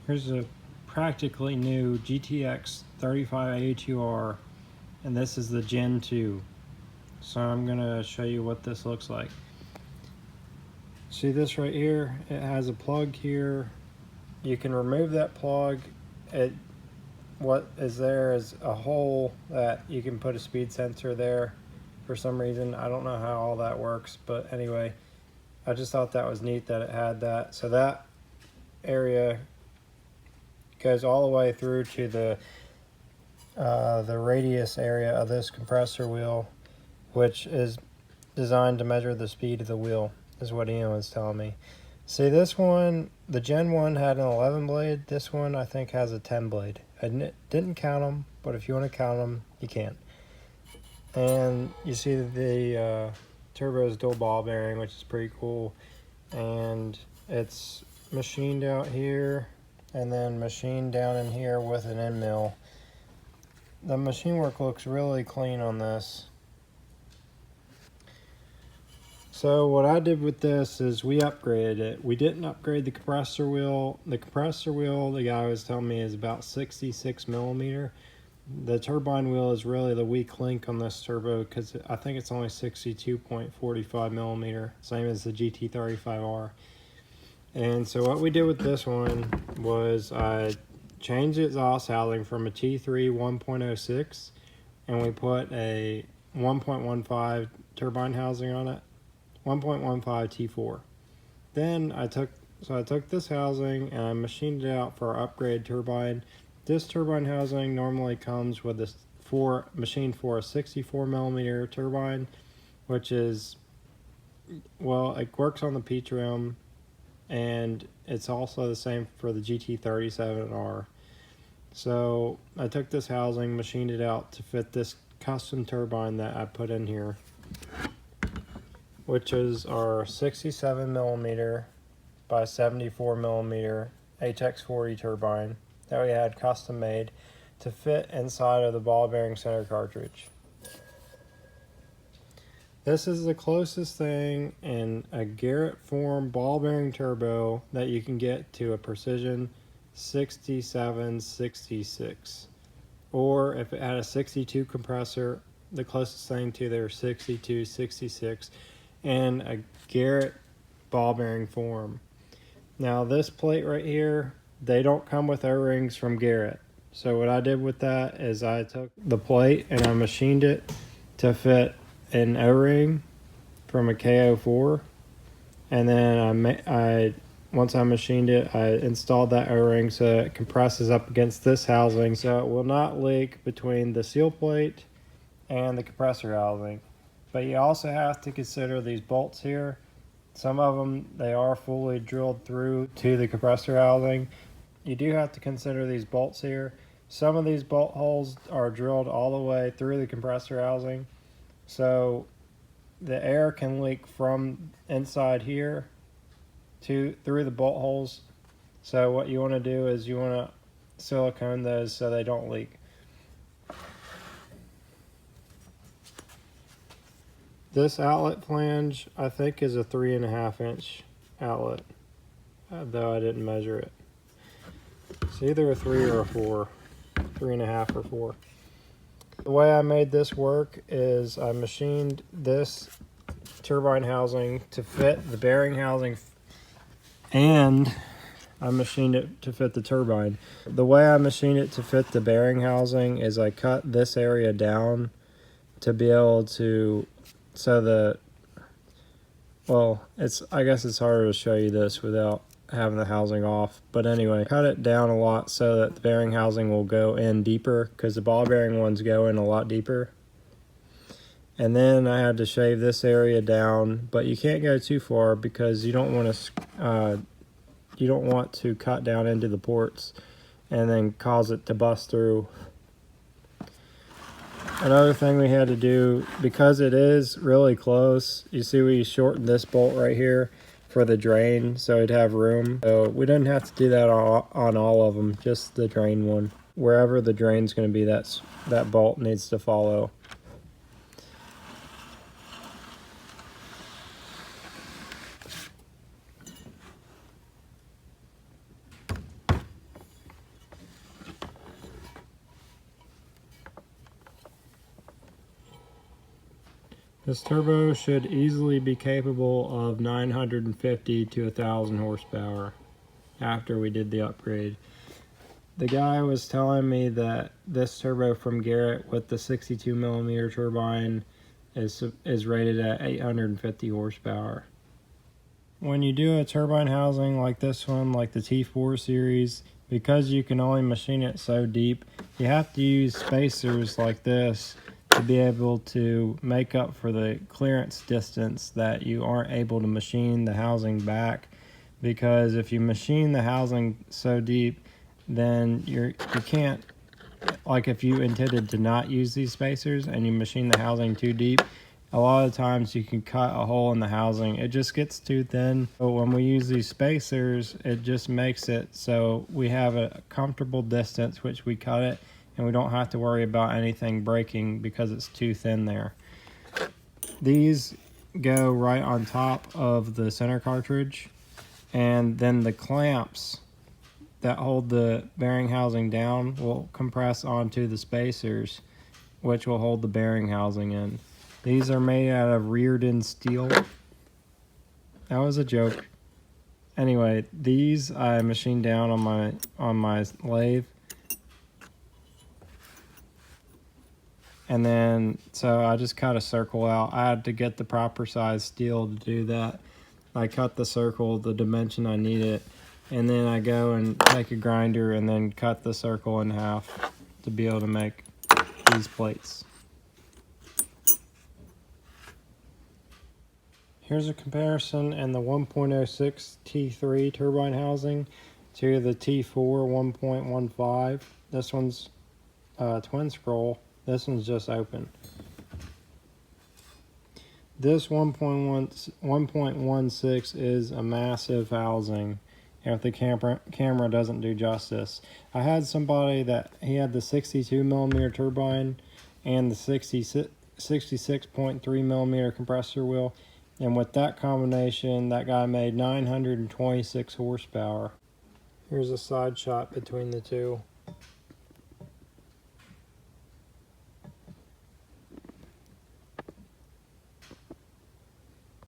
Here's a practically new GTX3582r, and this is the Gen 2. So I'm going to show you what this looks like. See this right here? It has a plug here. You can remove that plug. What is there is a hole that you can put a speed sensor there for some reason. I don't know how all that works, but anyway, I just thought that was neat that it had that. So that area goes all the way through to the radius area of this compressor wheel, which is designed to measure the speed of the wheel, is what Ian was telling me. See, this one, the Gen 1 had an 11 blade. This one I think has a 10 blade. I didn't count them, but if you want to count them, you can. And you see the turbo is dual ball bearing, which is pretty cool. And it's machined out here and then machined down in here with an end mill. The machine work looks really clean on this. So what I did with this is we upgraded it. We didn't upgrade the compressor wheel. The compressor wheel, the guy was telling me, is about 66 millimeter. The turbine wheel is really the weak link on this turbo because I think it's only 62.45 millimeter, same as the Gt35r. And so what we did with this one was I changed the exhaust housing from a T3 1.06 and we put a 1.15 turbine housing on it. 1.15 T4. Then I took this housing and I machined it out for our upgrade turbine. This turbine housing normally comes with this machined for a 64 millimeter turbine, which is, well, it works on the P trim, and it's also the same for the Gt37r. So I took this housing, machined it out to fit this custom turbine that I put in here, which is our 67 millimeter by 74 millimeter HX40 turbine that we had custom made to fit inside of the ball bearing center cartridge. This is the closest thing in a Garrett form ball bearing turbo that you can get to a precision 6766, or if it had a 62 compressor, the closest thing to their 62, 66, and a Garrett ball bearing form. Now this plate right here, they don't come with O-rings from Garrett. So what I did with that is I took the plate and I machined it to fit an O-ring from a KO4, and then once I machined it, I installed that O-ring so it compresses up against this housing so it will not leak between the seal plate and the compressor housing. But you also have to consider these bolts here. Some of them, they are fully drilled through to the compressor housing. You do have to consider these bolts here. Some of these bolt holes are drilled all the way through the compressor housing. So the air can leak from inside here through the bolt holes. So what you want to do is you want to silicone those so they don't leak. This outlet flange, I think, is a 3.5 inch outlet, though I didn't measure it. It's either a 3 or a 4, 3.5 or 4. The way I made this work is I machined this turbine housing to fit the bearing housing, and I machined it to fit the turbine. The way I machined it to fit the bearing housing is I cut this area down to be able to, I guess it's harder to show you this without having the housing off, but anyway, cut it down a lot so that the bearing housing will go in deeper, because the ball bearing ones go in a lot deeper. And then I had to shave this area down, but you can't go too far because you don't want to cut down into the ports and then cause it to bust through. Another thing we had to do, because it is really close, you see we shortened this bolt right here for the drain so it'd have room. So we didn't have to do that on all of them, just the drain one. Wherever the drain's going to be, that bolt needs to follow. This turbo should easily be capable of 950 to 1,000 horsepower after we did the upgrade. The guy was telling me that this turbo from Garrett with the 62mm turbine is rated at 850 horsepower. When you do a turbine housing like this one, like the T4 series, because you can only machine it so deep, you have to use spacers like this to be able to make up for the clearance distance that you aren't able to machine the housing back. Because if you machine the housing so deep, then you can't, like if you intended to not use these spacers and you machine the housing too deep, a lot of times you can cut a hole in the housing. It just gets too thin. But when we use these spacers, it just makes it so we have a comfortable distance which we cut it, and we don't have to worry about anything breaking because it's too thin there. These go right on top of the center cartridge, and then the clamps that hold the bearing housing down will compress onto the spacers, which will hold the bearing housing in. These are made out of reared-in steel. That was a joke. Anyway, these I machined down on my lathe. And then, so I just cut a circle out. I had to get the proper size steel to do that. I cut the circle, the dimension I needed, and then I go and take a grinder and then cut the circle in half to be able to make these plates. Here's a comparison in the 1.06 T3 turbine housing to the T4 1.15. This one's twin scroll. This one's just open. This 1.16 is a massive housing, if the camera doesn't do justice. I had somebody that he had the 62mm turbine and the 66.3mm compressor wheel, and with that combination, that guy made 926 horsepower. Here's a side shot between the two.